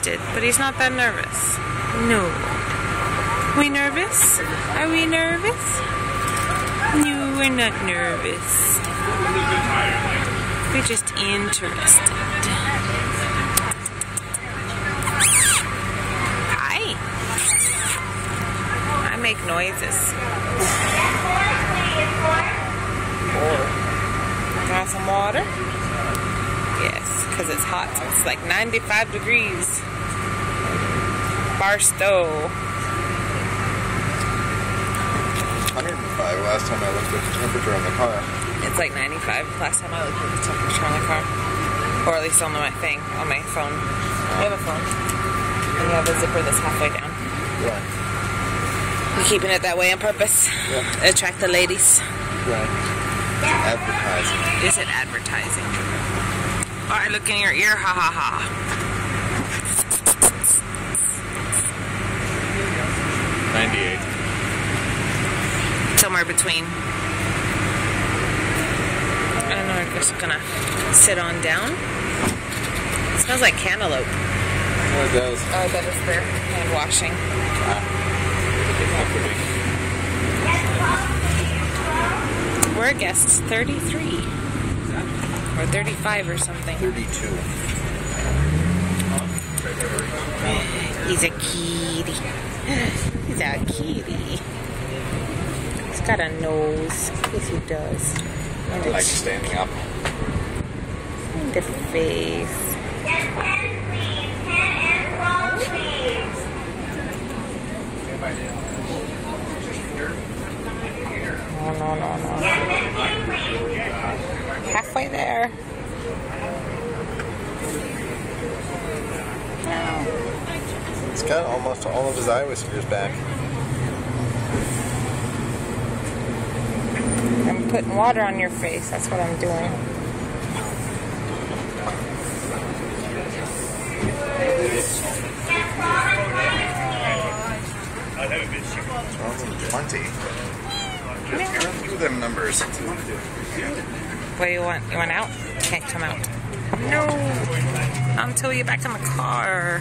interested, but he's not that nervous. No. We nervous? Are we nervous? No, we're not nervous. We're just interested. Hi. I make noises. Want some water? Yes, because it's hot. It's like 95 degrees. Bar stove. 105 last time I looked at the temperature on the car. It's like 95 last time I looked at the temperature on the car. Or at least on my thing, on my phone. I have a phone. And you have a zipper that's halfway down. Yeah. You're keeping it that way on purpose? Yeah. Attract the ladies? Right. Advertising. Is it advertising? Alright, look in your ear, ha ha ha. 98. Somewhere between. I don't know, I'm just gonna sit on down. It smells like cantaloupe. Oh, it does. Oh, that is their hand washing. We're a guest 33. Or 35 or something. 32. He's a kitty. He's a kitty. He's got a nose. Yes, he does. And I like standing up. And the face. No. Halfway there. He's got almost all of his eye whiskers back. I'm putting water on your face. That's what I'm doing. Plenty. Look at them numbers. What do you want? You want out? Can't come out. No. Not until we get back in the car.